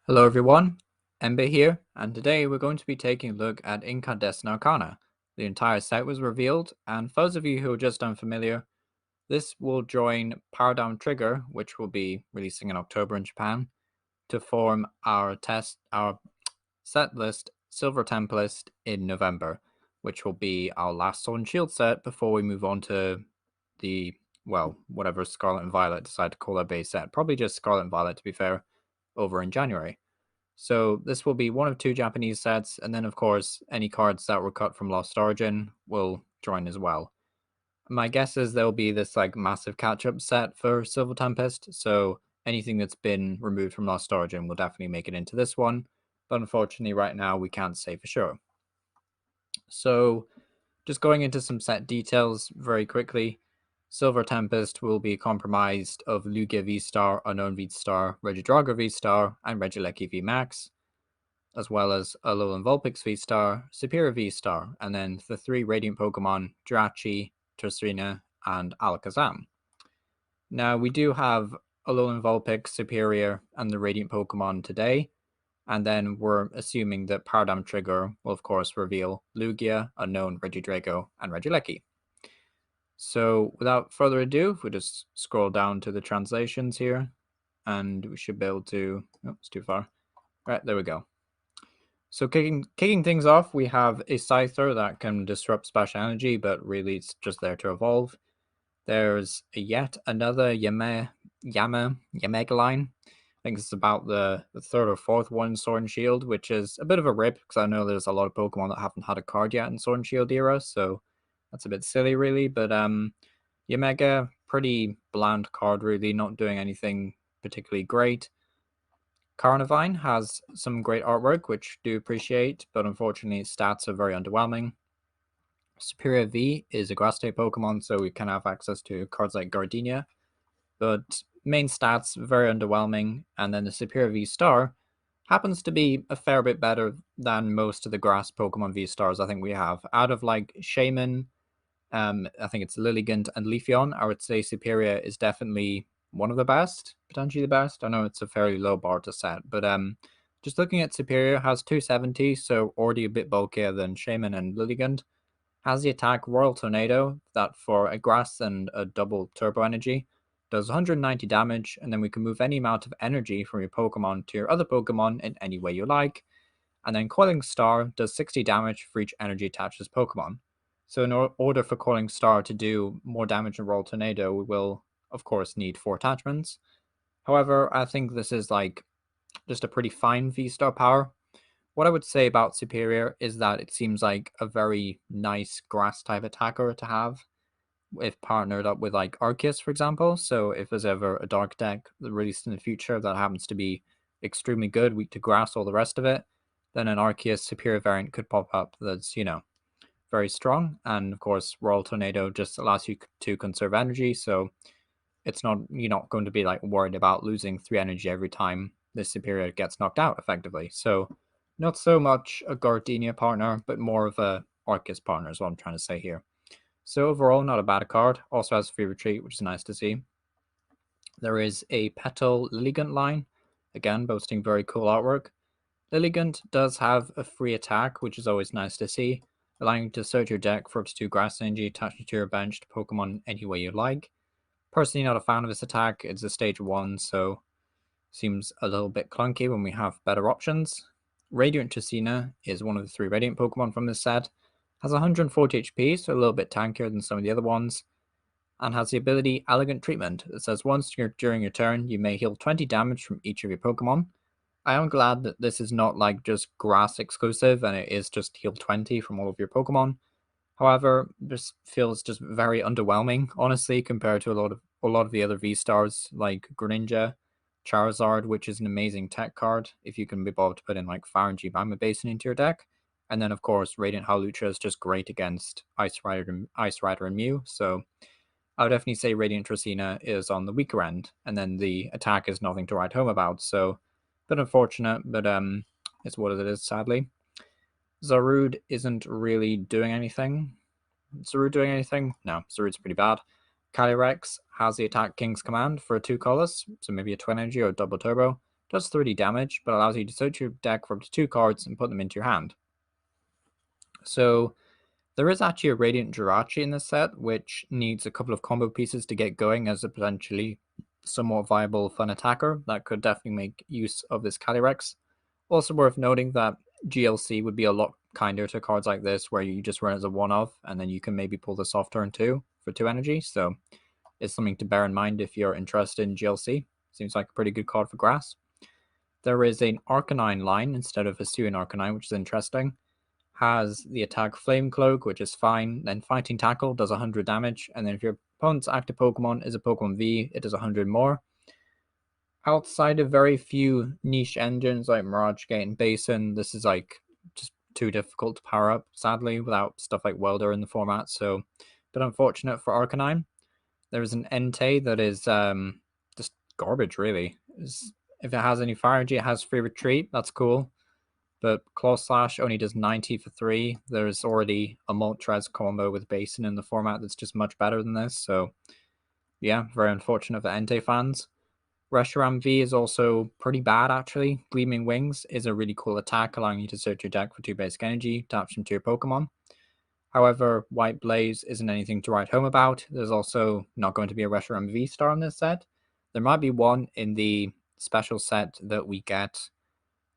Hello everyone, Ember here, and today we're going to be taking a look at Incandescent Arcana. The entire set was revealed, and for those of you who are just unfamiliar, this will join Paradigm Trigger, which will be releasing in October in Japan, to form our set list Silver Tempest in November, which will be our last Sword and Shield set before we move on to the, whatever Scarlet and Violet decide to call their base set. Probably just Scarlet and Violet, to be fair, over in January. So this will be one of two Japanese sets, and then of course any cards that were cut from Lost Origin will join as well. My guess is there'll be this like massive catch-up set for Silver Tempest, so anything that's been removed from Lost Origin will definitely make it into this one, but unfortunately right now we can't say for sure. So just going into some set details very quickly, Silver Tempest will be comprised of Lugia Vstar, Unknown Vstar, Regidrago Vstar, and Regileki Vmax, as well as Alolan Vulpix Vstar, Serprior Vstar, and then the three Radiant Pokemon, Jirachi, Tsreena, and Alakazam. Now, we do have Alolan Vulpix, Serprior, and the Radiant Pokemon today, and then we're assuming that Paradigm Trigger will, of course, reveal Lugia, Unknown, Regidrago, and Regileki. So, without further ado, if we just scroll down to the translations here, and we should be able to... Oh, it's too far. Right, there we go. So kicking things off, we have a Scyther that can disrupt Splash Energy, but really it's just there to evolve. There's yet another Yamegaline. I think it's about the third or fourth one in Sword and Shield, which is a bit of a rip, because I know there's a lot of Pokemon that haven't had a card yet in Sword and Shield era, so that's a bit silly, really. But Yamega, pretty bland card, really, not doing anything particularly great. Carnivine has some great artwork, which do appreciate, but unfortunately its stats are very underwhelming. Serprior V is a grass type Pokemon, so we can have access to cards like Gardenia, but main stats very underwhelming. And then the Serprior Vstar happens to be a fair bit better than most of the grass Pokemon V-Stars I think we have. Out of like Shaman, I think it's Lilligant and Leafeon, I would say Serprior is definitely one of the best, potentially the best. I know it's a fairly low bar to set, but just looking at Serprior, has 270, so already a bit bulkier than Shaman and Lilligant. Has the attack Royal Tornado, that for a grass and a double turbo energy does 190 damage, and then we can move any amount of energy from your Pokemon to your other Pokemon in any way you like. And then Coiling Star does 60 damage for each energy attached to this Pokemon. So in order for Coiling Star to do more damage than Royal Tornado, we will of course need 4 attachments. However, I think this is like just a pretty fine V-Star power. What I would say about Serprior is that it seems like a very nice grass type attacker to have if partnered up with like Arceus, for example. So if there's ever a dark deck released in the future that happens to be extremely good, weak to grass, all the rest of it, then an Arceus Serprior variant could pop up that's, very strong. And of course, Royal Tornado just allows you to conserve energy, so you're not going to be like worried about losing 3 energy every time this Serprior gets knocked out effectively. So not so much a Gardenia partner, but more of a Arceus partner is what I'm trying to say here. So overall, not a bad card. Also has Free Retreat, which is nice to see. There is a Petal Lilligant line, again boasting very cool artwork. Lilligant does have a free attack, which is always nice to see, allowing you to search your deck for up to 2 grass energy attached to your bench to Pokemon any way you like. Personally, not a fan of this attack. It's a stage 1, so seems a little bit clunky when we have better options. Radiant Tsreena is one of the 3 Radiant Pokemon from this set. Has 140 HP, so a little bit tankier than some of the other ones. And has the ability Elegant Treatment. It says once during your turn, you may heal 20 damage from each of your Pokemon. I am glad that this is not like just grass exclusive and it is just heal 20 from all of your Pokemon. However, this feels just very underwhelming, honestly, compared to a lot of the other V-Stars like Greninja, Charizard, which is an amazing tech card if you can be bothered to put in like Fire and Jibama Basin into your deck. And then of course Radiant Hawlucha is just great against Ice Rider and Mew. So I would definitely say Radiant Tsreena is on the weaker end, and then the attack is nothing to write home about. So a bit unfortunate, but it's what it is, sadly. Zarude isn't really doing anything. Zarude doing anything? No, Zarude's pretty bad. Calyrex has the Attack King's Command for 2 colors, so maybe a Twin Energy or a Double Turbo. does 30 damage, but allows you to search your deck for up to 2 cards and put them into your hand. So there is actually a Radiant Jirachi in this set, which needs a couple of combo pieces to get going as a potentially somewhat viable fun attacker that could definitely make use of this Calyrex. Also worth noting that GLC would be a lot kinder to cards like this, where you just run as a one-off, and then you can maybe pull this off turn 2 for 2 energy, so it's something to bear in mind if you're interested in GLC. Seems like a pretty good card for grass. There is an Arcanine line instead of a Hisuian Arcanine, which is interesting. Has the attack Flame Cloak, which is fine. Then Fighting Tackle does 100 damage. And then if your opponent's active Pokemon is a Pokemon V, it does 100 more. Outside of very few niche engines like Mirage Gate and Basin, this is like just too difficult to power up, sadly, without stuff like Welder in the format. So, but unfortunate for Arcanine. There is an Entei that is just garbage, really. If it has any Fire Energy, it has free retreat. That's cool. But Claw Slash only does 90 for 3. There's already a Moltres combo with Basin in the format that's just much better than this. So, yeah, very unfortunate for Entei fans. Reshiram V is also pretty bad, actually. Gleaming Wings is a really cool attack, allowing you to search your deck for 2 basic energy, attach them to your Pokemon. However, White Blaze isn't anything to write home about. There's also not going to be a Reshiram Vstar in this set. There might be one in the special set that we get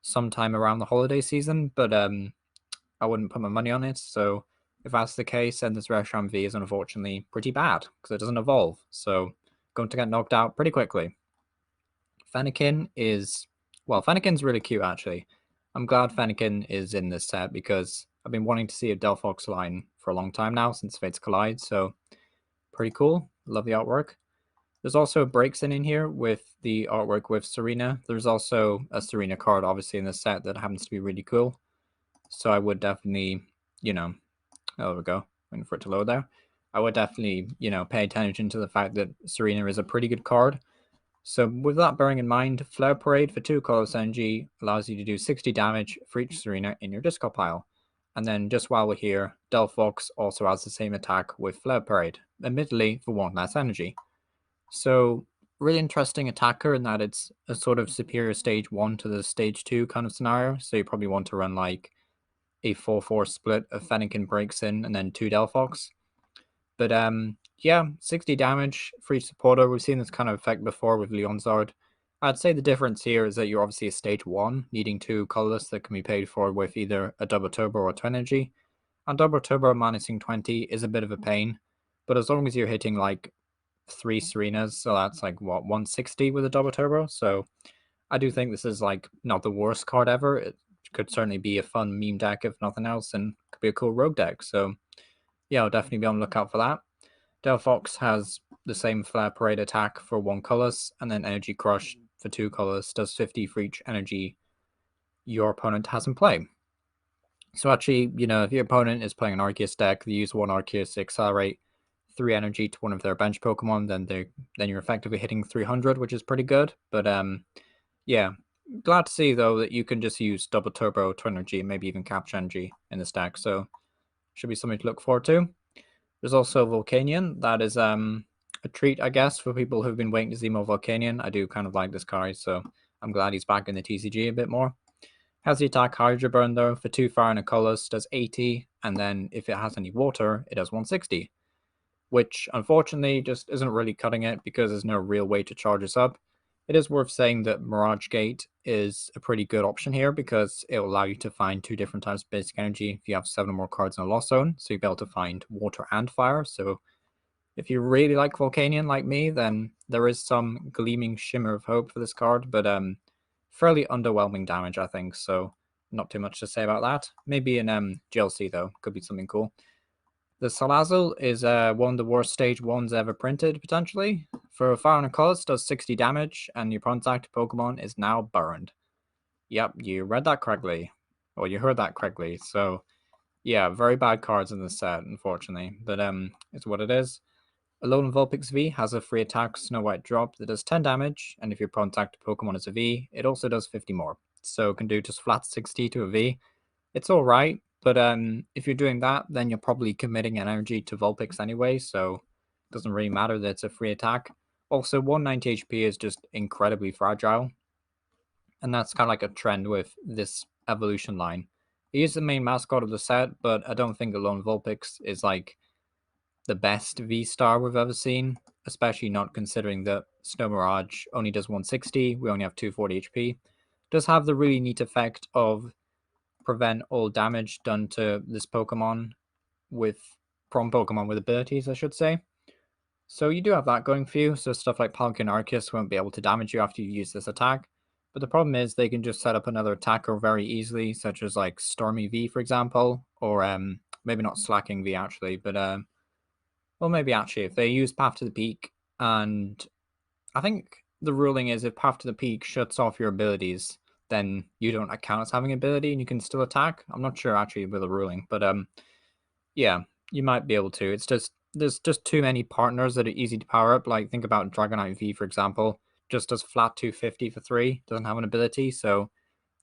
sometime around the holiday season, but I wouldn't put my money on it. So if that's the case, then this Reshiram V is unfortunately pretty bad because it doesn't evolve. So going to get knocked out pretty quickly. Fennekin is, well, Fennekin's really cute, actually. I'm glad Fennekin is in this set because I've been wanting to see a Delphox line for a long time now since Fates Collide, so pretty cool. Love the artwork. There's also breaks in here with the artwork with Serena. There's also a Serena card, obviously, in this set that happens to be really cool. So I would definitely, there we go, waiting for it to load there. I would definitely, pay attention to the fact that Serena is a pretty good card. So with that bearing in mind, Flare Parade for 2 colorless energy allows you to do 60 damage for each Serena in your discard pile. And then just while we're here, Delphox also has the same attack with Flare Parade, admittedly for 1 less energy. So really interesting attacker in that it's a sort of superior stage 1 to the stage 2 kind of scenario. So you probably want to run like a 4-4 split of Fennekin breaks in and then 2 Delphox. But yeah, 60 damage for each supporter. We've seen this kind of effect before with Leonzard. I'd say the difference here is that you're obviously a stage 1, needing 2 colorless that can be paid for with either a double turbo or 20 energy. And double turbo minusing 20 is a bit of a pain, but as long as you're hitting like 3 Serenas, so that's like what, 160 with a double turbo. So I do think this is like not the worst card ever. It could certainly be a fun meme deck if nothing else, and could be a cool rogue deck. So yeah, I'll definitely be on the lookout for that. Delphox has the same Flare Parade attack for 1 colorless, and then Energy Crush for 2 colorless, does 50 for each energy your opponent has in play. So actually, if your opponent is playing an Arceus deck, they use 1 Arceus to accelerate 3 energy to one of their bench Pokemon, then you're effectively hitting 300, which is pretty good. But yeah, glad to see though that you can just use double turbo, twin energy, and maybe even capture energy in this deck. So should be something to look forward to. There's also Volcanion. That is a treat, I guess, for people who've been waiting to see more Volcanion. I do kind of like this card, so I'm glad he's back in the TCG a bit more. Has the attack Hydro Burn, though, for 2 fire and a colorless, does 80, and then if it has any water, it does 160, which unfortunately just isn't really cutting it because there's no real way to charge this up. It is worth saying that Mirage Gate is a pretty good option here because it will allow you to find 2 different types of basic energy if you have 7 or more cards in a Lost Zone, so you'll be able to find water and fire. So if you really like Volcanion like me, then there is some gleaming shimmer of hope for this card, but fairly underwhelming damage, I think, so not too much to say about that. Maybe in GLC, though, could be something cool. The Salazzle is one of the worst stage 1s ever printed, potentially. For Fire and a Colors, does 60 damage, and your opponent's active Pokemon is now burned. Yep, you read that correctly. Or you heard that correctly. So, yeah, very bad cards in this set, unfortunately. But it's what it is. Alolan Vulpix V has a free attack Snow White drop that does 10 damage, and if your opponent's active Pokemon is a V, it also does 50 more. So it can do just flat 60 to a V. It's alright, but if you're doing that, then you're probably committing an energy to Vulpix anyway, so it doesn't really matter that it's a free attack. Also, 190 HP is just incredibly fragile. And that's kind of like a trend with this evolution line. He is the main mascot of the set, but I don't think Alolan Vulpix is like the best V-Star we've ever seen, especially not considering that Snow Mirage only does 160, we only have 240 HP. It does have the really neat effect of prevent all damage done to this Pokemon from Pokemon with abilities, I should say. So you do have that going for you, so stuff like Palkia and Arceus won't be able to damage you after you use this attack. But the problem is they can just set up another attacker very easily, such as like Stormy V, for example, or maybe not Slacking V actually, but well, maybe actually if they use Path to the Peak, and I think the ruling is if Path to the Peak shuts off your abilities, then you don't count as having ability and you can still attack. I'm not sure actually with the ruling, but yeah, you might be able to. It's just there's just too many partners that are easy to power up. Like think about Dragonite V, for example, just does flat 250 for 3, doesn't have an ability, so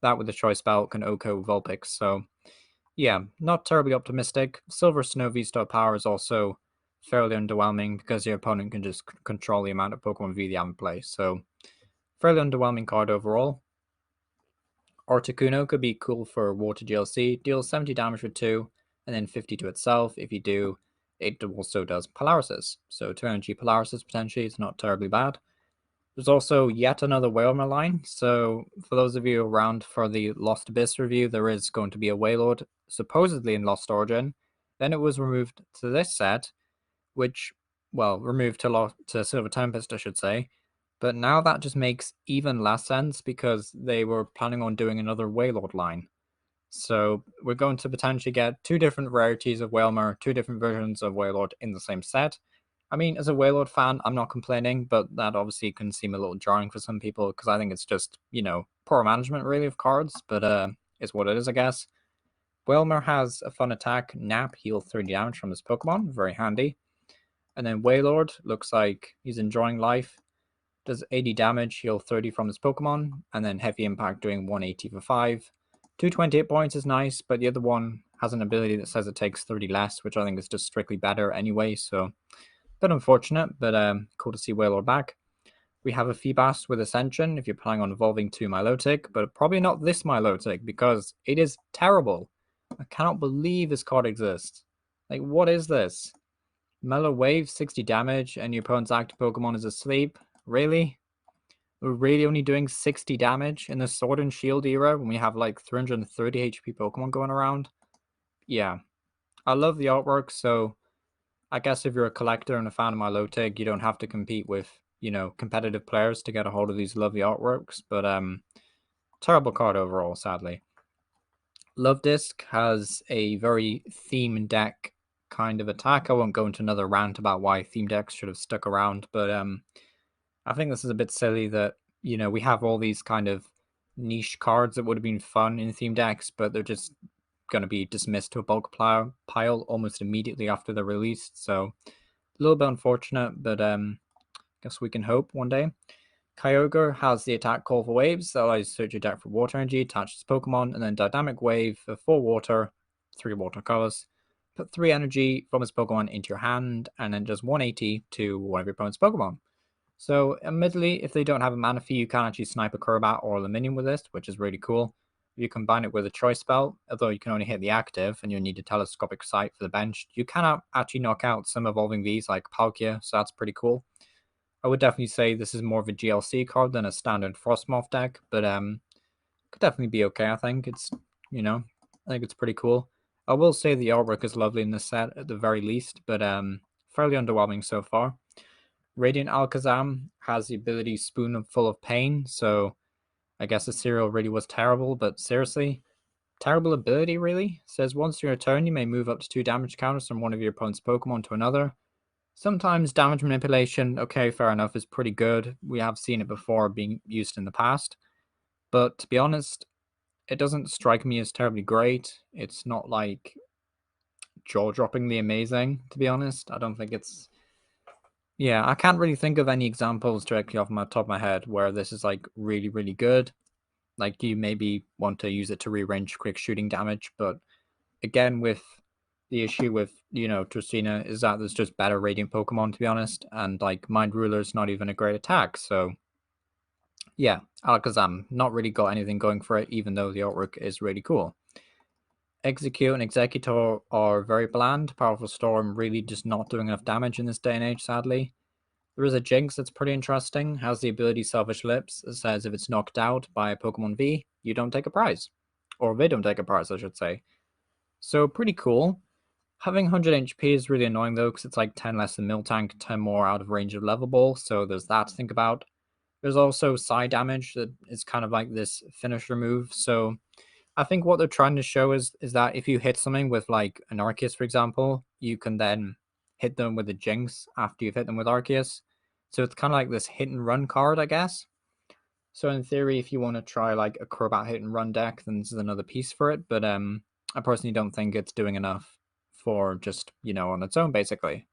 that with the choice belt can OHKO Vulpix. So yeah, not terribly optimistic. Silver Snow V-Star power is also fairly underwhelming because your opponent can just control the amount of Pokemon V they have in play. So fairly underwhelming card overall. Articuno could be cool for Water GLC, deals 70 damage for 2, and then 50 to itself. If you do, it also does Paralysis. So 2 energy Paralysis potentially is not terribly bad. There's also yet another Wailmer line. So for those of you around for the Lost Abyss review, there is going to be a Wailord supposedly in Lost Origin. Then it was removed to this set, which, well, removed to Silver Tempest, I should say. But now that just makes even less sense because they were planning on doing another Wailord line. So we're going to potentially get 2 different rarities of Wailmer, 2 different versions of Wailord in the same set. I mean, as a Wailord fan, I'm not complaining, but that obviously can seem a little jarring for some people because I think it's just, poor management really of cards, but it's what it is, I guess. Wailmer has a fun attack, Nap, heal 30 damage from his Pokemon, very handy. And then Wailord looks like he's enjoying life, does 80 damage, heal 30 from his Pokemon, and then Heavy Impact doing 180 for 5. 228 points is nice, but the other one has an ability that says it takes 30 less, which I think is just strictly better anyway, so a bit unfortunate, but cool to see Wailord back. We have a Feebas with Ascension if you're planning on evolving to Milotic, but probably not this Milotic because it is terrible. I cannot believe this card exists. Like, what is this? Mellow Wave, 60 damage, and your opponent's active Pokemon is asleep? Really? We're really only doing 60 damage in the Sword and Shield era when we have like 330 HP Pokemon going around? Yeah. I love the artwork, so I guess if you're a collector and a fan of Milotic, you don't have to compete with, competitive players to get a hold of these lovely artworks, but terrible card overall, sadly. Love Disc has a very theme deck kind of attack. I won't go into another rant about why theme decks should have stuck around, but I think this is a bit silly that, we have all these kind of niche cards that would have been fun in theme decks, but they're just going to be dismissed to a bulk pile almost immediately after they're released. So a little bit unfortunate, but guess we can hope one day. Kyogre has the attack Call for Waves that allows you to search your deck for water energy, attach this Pokemon, and then Dynamic Wave for 4 water, 3 water colors. Put 3 energy from his Pokemon into your hand, and then just 180 to one of your opponent's Pokemon. So, admittedly, if they don't have a Manaphy, you can actually snipe a Crobat or a Luminium with this, which is really cool. If you combine it with a Choice Belt, although you can only hit the active and you need a Telescopic Sight for the bench, you can actually knock out some evolving Vs like Palkia, so that's pretty cool. I would definitely say this is more of a GLC card than a standard Frostmoth deck, but could definitely be okay, I think. It's, I think it's pretty cool. I will say the artwork is lovely in this set at the very least, but fairly underwhelming so far. Radiant Alakazam has the ability Spoon Full of Pain, so I guess the cereal really was terrible, but seriously, terrible ability really. It says once in your turn you may move up to 2 damage counters from one of your opponent's Pokemon to another. Sometimes damage manipulation, okay, fair enough, is pretty good. We have seen it before being used in the past. But to be honest, it doesn't strike me as terribly great. It's not like jaw-droppingly amazing, to be honest. I don't think it's... Yeah, I can't really think of any examples directly off my top of my head where this is like really, really good. Like you maybe want to use it to rearrange quick shooting damage, but again, with the issue with, Tsreena is that there's just better Radiant Pokemon, to be honest, and like Mind Ruler is not even a great attack, so yeah, Alakazam, not really got anything going for it, even though the artwork is really cool. Execute and Executor are very bland. Powerful Storm really just not doing enough damage in this day and age, sadly. There is a Jinx that's pretty interesting. Has the ability Selfish Lips. It says if it's knocked out by a Pokemon V, you don't take a prize. Or they don't take a prize, I should say. So pretty cool. Having 100 HP is really annoying though, because it's like 10 less than Miltank, 10 more out of range of Level Ball, so there's that to think about. There's also Psy damage that is kind of like this finisher move, so I think what they're trying to show is that if you hit something with like an Arceus, for example, you can then hit them with a Jinx after you've hit them with Arceus. So it's kind of like this hit and run card, I guess. So in theory, if you want to try like a Crobat hit and run deck, then this is another piece for it. But I personally don't think it's doing enough for just, on its own, basically.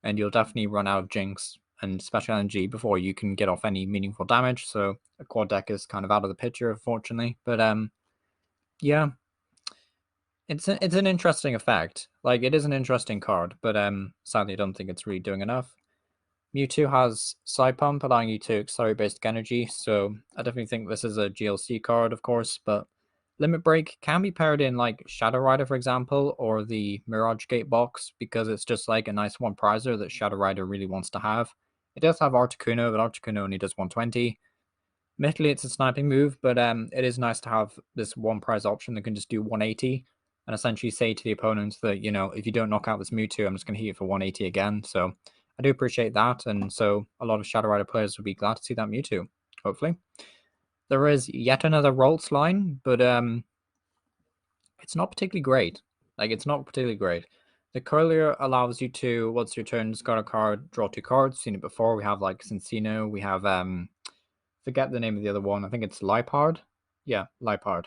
And you'll definitely run out of Jinx and special energy before you can get off any meaningful damage. So a quad deck is kind of out of the picture, unfortunately. But yeah, it's an interesting effect. Like, it is an interesting card, but sadly I don't think it's really doing enough. Mewtwo has Side Pump, allowing you to accelerate basic energy, so I definitely think this is a GLC card, of course, but Limit Break can be paired in like Shadow Rider, for example, or the Mirage Gate box, because it's just like a nice one prizer that Shadow Rider really wants to have. It does have Articuno, but Articuno only does 120. Admittedly, it's a sniping move, but it is nice to have this one prize option that can just do 180 and essentially say to the opponent that, if you don't knock out this Mewtwo, I'm just going to hit you for 180 again. So I do appreciate that, and so a lot of Shadow Rider players would be glad to see that Mewtwo, hopefully. There is yet another Ralts line, but it's not particularly great. Like, it's not particularly great. The Curlier allows you to, once your turn, discard a card, draw 2 cards. Seen it before. We have like Cincino, we have forget the name of the other one. I think it's Lipard. Yeah, Lipard.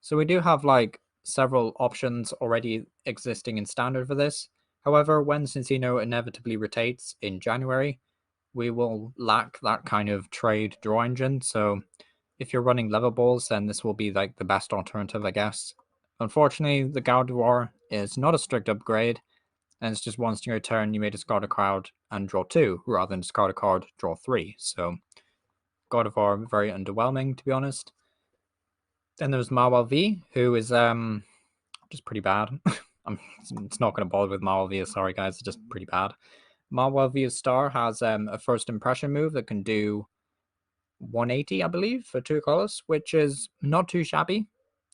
So we do have like several options already existing in standard for this. However, when Cincino inevitably rotates in January, we will lack that kind of trade draw engine. So if you're running level balls, then this will be like the best alternative, I guess. Unfortunately, the Gardevoir is not a strict upgrade, and it's just once in your turn you may discard a card and draw 2, rather than discard a card, draw 3. So Gardevoir very underwhelming, to be honest. Then there's Mawhile V, who is just pretty bad. It's not going to bother with Mawhile V. Sorry guys, it's just pretty bad. Mawhile Vstar has a first impression move that can do 180, I believe, for 2 colors, which is not too shabby.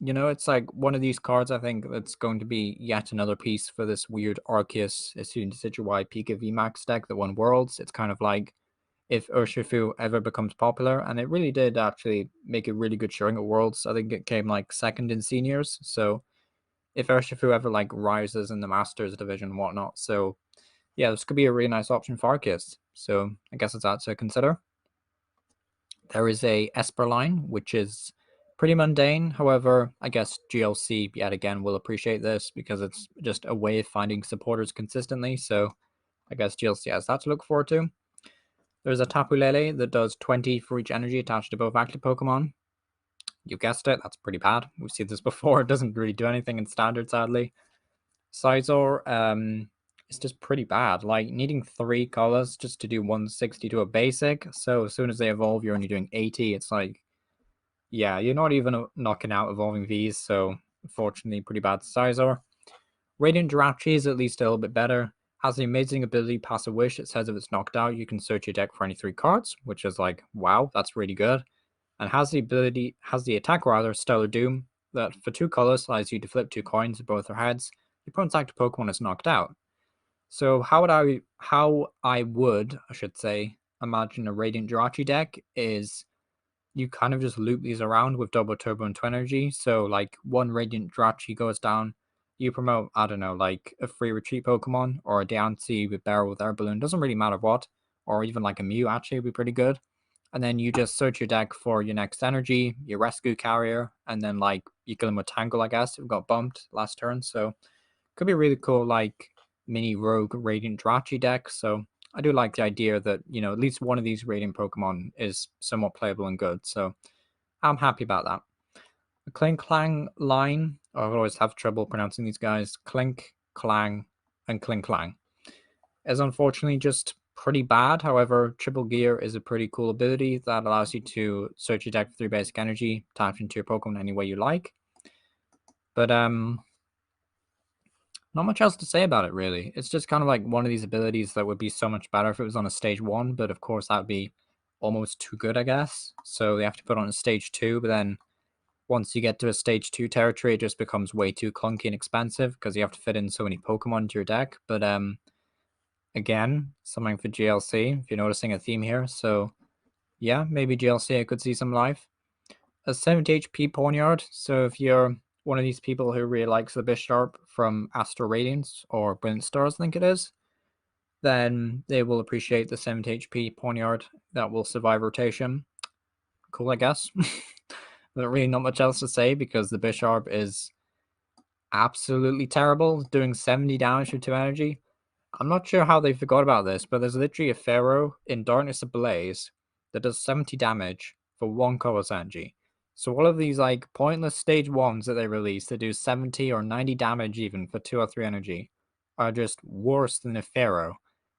It's like one of these cards, I think, that's going to be yet another piece for this weird Arceus SWH Pika Vmax deck that won Worlds. It's kind of like if Urshifu ever becomes popular, and it really did actually make a really good showing at Worlds. I think it came like second in seniors, so if Urshifu ever like rises in the Masters division and whatnot, so yeah, this could be a really nice option for Arceus. So I guess it's that to consider. There is a Esper line, which is pretty mundane. However, I guess GLC yet again will appreciate this because it's just a way of finding supporters consistently. So I guess GLC has that to look forward to. There's a Tapu Lele that does 20 for each energy attached to both active Pokemon. You guessed it, that's pretty bad. We've seen this before. It doesn't really do anything in standard, sadly. Scizor is just pretty bad. Like, needing 3 colors just to do 160 to a basic. So as soon as they evolve, you're only doing 80. It's like, yeah, you're not even knocking out evolving Vs. So unfortunately, pretty bad Scizor. Radiant Jirachi is at least a little bit better. Has the amazing ability Pass a Wish. It says if it's knocked out, you can search your deck for any 3 cards, which is like, wow, that's really good. And has the attack rather, Stellar Doom, that for 2 colors allows you to flip 2 coins at both their heads. The opponent's active Pokemon is knocked out. So how I would, I should say, imagine a Radiant Jirachi deck is you kind of just loop these around with double turbo and twin energy. So like one Radiant Jirachi goes down, you promote, I don't know, like a free retreat Pokemon or a Deontay with Barrel with Air Balloon, doesn't really matter what, or even like a Mew actually would be pretty good. And then you just search your deck for your next energy, your rescue carrier, and then like you kill them with Tangle, I guess. It got bumped last turn. So could be really cool, like mini rogue Radiant Jirachi deck. So I do like the idea that, at least one of these Radiant Pokemon is somewhat playable and good. So I'm happy about that. The Clink Clang line, I always have trouble pronouncing these guys. Clink, Clang, and Clink Clang is unfortunately just pretty bad. However, Triple Gear is a pretty cool ability that allows you to search your deck for 3 basic energy, tap into your Pokemon any way you like. But not much else to say about it, really. It's just kind of like one of these abilities that would be so much better if it was on a stage 1, but of course that would be almost too good, I guess. So they have to put it on a stage 2, but then once you get to a stage 2 territory, it just becomes way too clunky and expensive because you have to fit in so many Pokemon to your deck. But again, something for GLC, if you're noticing a theme here. So yeah, maybe GLC could see some life. A 70 HP Ponyard. So if you're one of these people who really likes the Bisharp from Astral Radiance or Brilliant Stars, I think it is, then they will appreciate the 70 HP Ponyard that will survive rotation. Cool, I guess. But really not much else to say because the Bisharp is absolutely terrible, doing 70 damage with 2 energy. I'm not sure how they forgot about this, but there's literally a Pharaoh in Darkness Ablaze that does 70 damage for 1 colorless energy. So all of these like pointless stage 1s that they release that do 70 or 90 damage even for 2 or 3 energy are just worse than a Pharaoh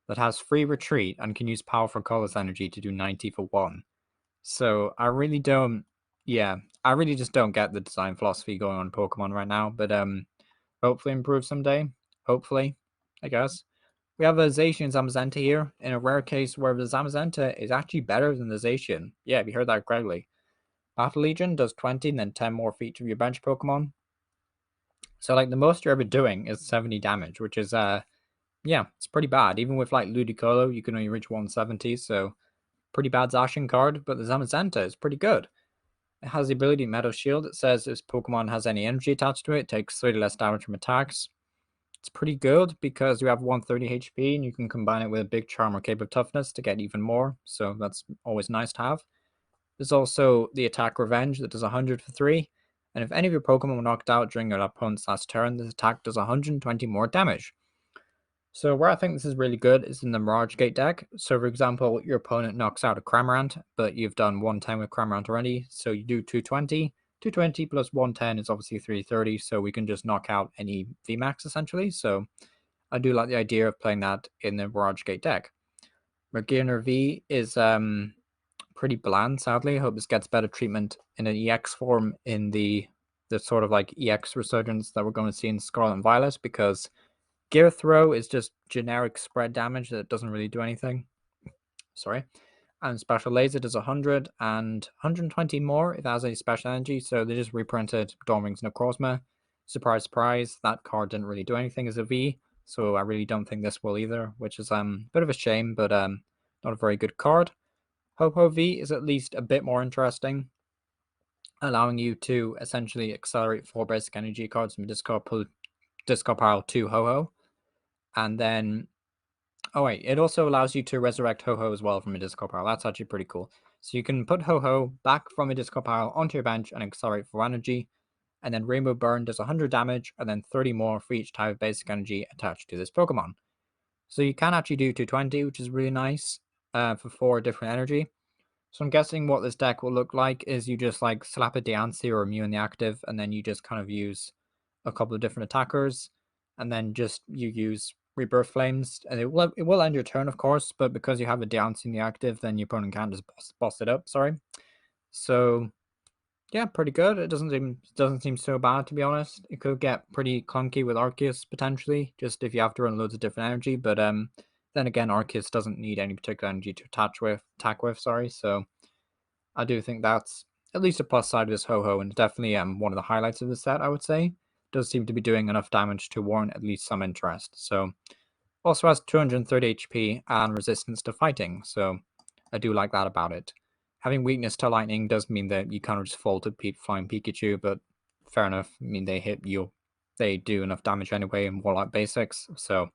that has free retreat and can use powerful colorless energy to do 90 for 1. So I really don't, yeah, I really just don't get the design philosophy going on Pokemon right now, but hopefully improve someday. Hopefully, I guess. We have a Zacian Zamazenta here, in a rare case where the Zamazenta is actually better than the Zacian. Yeah, you heard that correctly. Battle Legion does 20 and then 10 more for each of your bench Pokemon. So like the most you're ever doing is 70 damage, which is yeah, it's pretty bad. Even with like Ludicolo, you can only reach 170, so pretty bad Zacian card, but the Zamazenta is pretty good. It has the ability Metal Shield. It says if Pokemon has any energy attached to it, it takes 30 less damage from attacks. It's pretty good because you have 130 HP and you can combine it with a big charm or cape of toughness to get even more. So that's always nice to have. There's also the attack revenge that does 100 for 3. And if any of your Pokemon were knocked out during your opponent's last turn, this attack does 120 more damage. So where I think this is really good is in the Mirage Gate deck. So for example, your opponent knocks out a Cramorant, but you've done 110 with Cramorant already. So you do 220. 220 plus 110 is obviously 330, so we can just knock out any Vmax essentially. So I do like the idea of playing that in the Mirage Gate deck. Regileki V is pretty bland, sadly. I hope this gets better treatment in an EX form in the sort of like EX resurgence that we're going to see in Scarlet and Violet, because Gear Throw is just generic spread damage that doesn't really do anything. Sorry. And Special Laser does 100 and 120 more if it has any special energy. So they just reprinted Dawn Wings Necrozma. Surprise, surprise, that card didn't really do anything as a V. So I really don't think this will either, which is a bit of a shame, but not a very good card. Ho-Ho V is at least a bit more interesting, allowing you to essentially accelerate 4 basic energy cards from discard pile to Ho-Ho. And then, oh wait, it also allows you to resurrect Ho-Ho as well from a discard pile. That's actually pretty cool. So you can put Ho-Ho back from a discard pile onto your bench and accelerate 4 energy. And then Rainbow Burn does 100 damage and then 30 more for each type of basic energy attached to this Pokemon. So you can actually do 220, which is really nice for 4 different energy. So I'm guessing what this deck will look like is you just like slap a Diancie or a Mew in the active, and then you just kind of use a couple of different attackers, and then just you use Rebirth Flames, and it will end your turn, of course, but because you have a Diancie in the active, then your opponent can't just boss it up. Sorry. So yeah, pretty good. It doesn't seem so bad, to be honest. It could get pretty clunky with Arceus potentially, just if you have to run loads of different energy. But then again, Arceus doesn't need any particular energy to attack with. Sorry, so I do think that's at least a plus side of this Ho-Ho, and definitely one of the highlights of the set. I would say does seem to be doing enough damage to warrant at least some interest. So also has 230 HP and resistance to fighting, so I do like that about it. Having weakness to lightning does mean that you kind of just fall to Flying Pikachu, but fair enough. I mean, they do enough damage anyway in Warlock Basics. So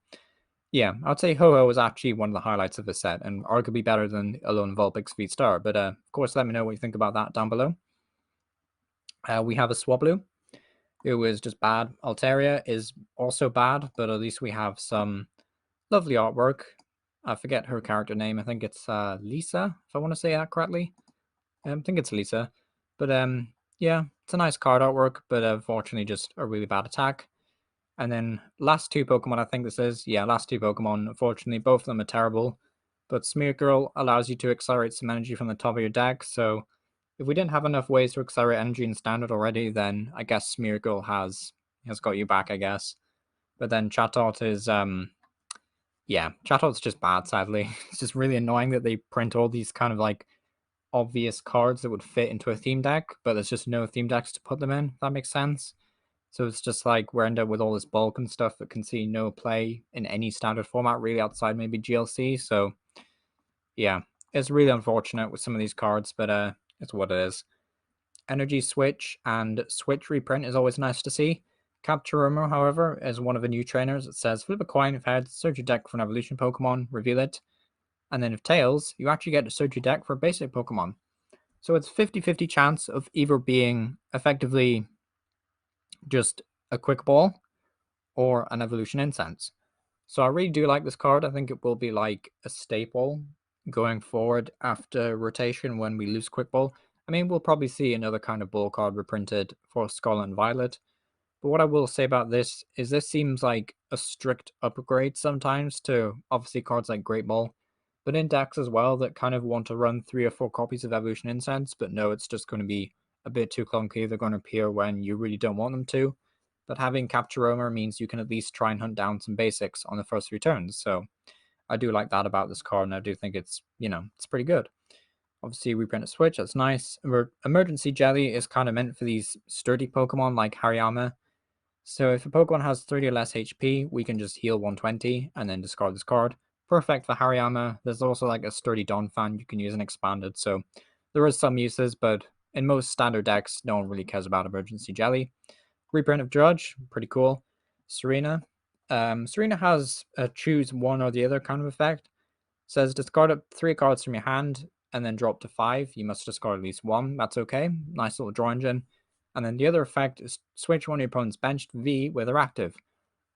yeah, I'd say Ho-Ho is actually one of the highlights of the set, and arguably better than Alolan Vulpix Vstar. But of course, let me know what you think about that down below. We have a Swablu, who is just bad. Altaria is also bad, but at least we have some lovely artwork. I forget her character name. I think it's Lisa, if I want to say that correctly. I think it's Lisa. But yeah, it's a nice card artwork, but unfortunately just a really bad attack. And then last 2 Pokemon, I think this is. Yeah, last 2 Pokemon. Unfortunately, both of them are terrible. but Smear Girl allows you to accelerate some energy from the top of your deck, so if we didn't have enough ways to accelerate energy in Standard already, then I guess Smear Girl has got you back, I guess. But then Chatot is, yeah, Chatot's just bad, sadly. It's just really annoying that they print all these kind of like obvious cards that would fit into a theme deck, but there's just no theme decks to put them in, if that makes sense. So it's just like we're end up with all this bulk and stuff that can see no play in any standard format, really, outside maybe GLC. So yeah, it's really unfortunate with some of these cards, but it's what it is. Energy Switch and Switch reprint is always nice to see. Capture Rumor, however, is one of the new trainers. It says flip a coin if heads, search your deck for an evolution Pokemon, reveal it. And then if tails, you actually get to search your deck for a basic Pokemon. So it's 50-50 chance of either being effectively just a quick ball or an evolution incense. So I really do like this card. I think it will be like a staple going forward after rotation when we lose quick ball. I mean, we'll probably see another kind of ball card reprinted for Scarlet and Violet. But what I will say about this is this seems like a strict upgrade sometimes to obviously cards like Great Ball, but in decks as well that kind of want to run 3 or 4 copies of Evolution Incense, but no, it's just going to be a bit too clunky. They're going to appear when you really don't want them to. But having Capture Roamer means you can at least try and hunt down some basics on the first 3 turns. So I do like that about this card, and I do think it's, it's pretty good. Obviously, reprint a switch, that's nice. Emergency Jelly is kind of meant for these sturdy Pokemon like Hariyama. So if a Pokemon has 30 or less HP, we can just heal 120 and then discard this card. Perfect for Hariyama. There's also like a sturdy Donphan you can use in Expanded, so there is some uses, but in most standard decks, no one really cares about Emergency Jelly. Reprint of Judge, pretty cool. Serena. Serena has a choose one or the other kind of effect. Says discard up 3 cards from your hand and then drop to 5. You must discard at least 1. That's okay. Nice little draw engine. And then the other effect is switch one of your opponent's benched V with their active.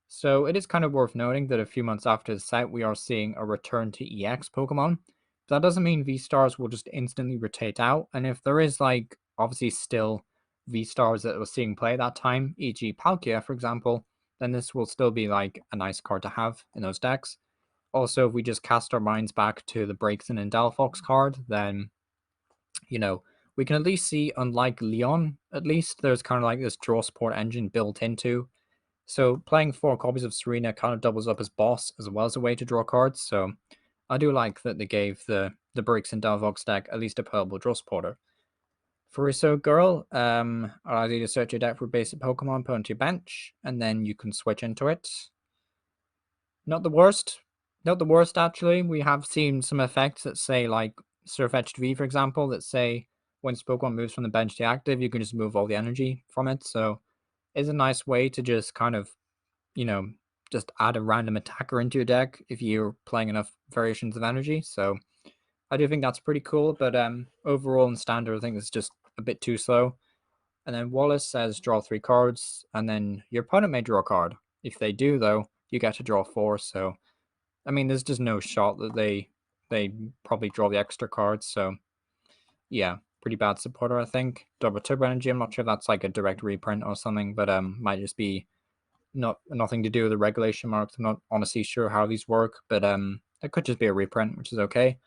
So it is kind of worth noting that a few months after the set, we are seeing a return to EX Pokemon. But that doesn't mean V-Stars will just instantly rotate out. And if there is like obviously still V-Stars that we're seeing play at that time, e.g. Palkia, for example, then this will still be like a nice card to have in those decks. Also, if we just cast our minds back to the Braixen and Delphox card, then, we can at least see, unlike Leon, at least, there's kind of like this draw support engine built into. So playing 4 copies of Serena kind of doubles up as boss as well as a way to draw cards. So I do like that they gave the Braixen Delphox deck at least a playable draw supporter. Furiso Girl allows you to search your deck for basic Pokemon, put onto your bench, and then you can switch into it. Not the worst. Not the worst, actually. We have seen some effects that say, like, Surfetched V, for example, that say when Pokemon moves from the bench to active, you can just move all the energy from it. So it's a nice way to just kind of, just add a random attacker into your deck if you're playing enough variations of energy. So I do think that's pretty cool. But overall in Standard, I think it's just a bit too slow. And then Wallace says draw 3 cards, and then your opponent may draw a card. If they do, though, you get to draw 4. So I mean, there's just no shot that they probably draw the extra cards. So yeah, pretty bad supporter, I think. Double Turbo Energy, I'm not sure if that's like a direct reprint or something, but might just be nothing to do with the regulation marks. I'm not honestly sure how these work, but it could just be a reprint, which is okay.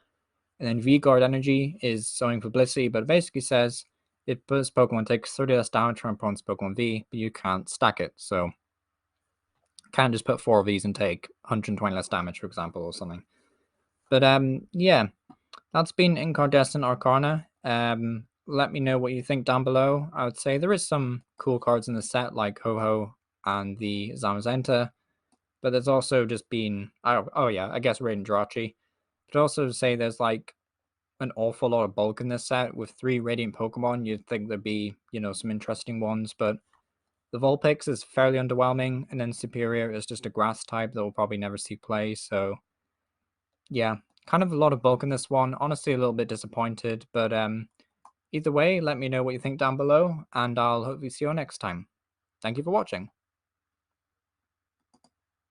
And then V-Guard Energy is something for Blissey, but it basically says if this Pokemon takes 30 less damage from opponent's Pokemon V, but you can't stack it. So can't just put 4 of these and take 120 less damage, for example, or something. But yeah, that's been Incandescent Arcana. Let me know what you think down below. I would say there is some cool cards in the set, like Ho-Ho and the Zamazenta, but there's also just been, oh yeah, I guess Raiden Jirachi. But also say there's like an awful lot of bulk in this set. With 3 Radiant Pokemon, you'd think there'd be, some interesting ones, but the Vulpix is fairly underwhelming, and then Serprior is just a grass type that will probably never see play, so yeah, kind of a lot of bulk in this one. Honestly, a little bit disappointed, but either way, let me know what you think down below, and I'll hopefully see you next time. Thank you for watching.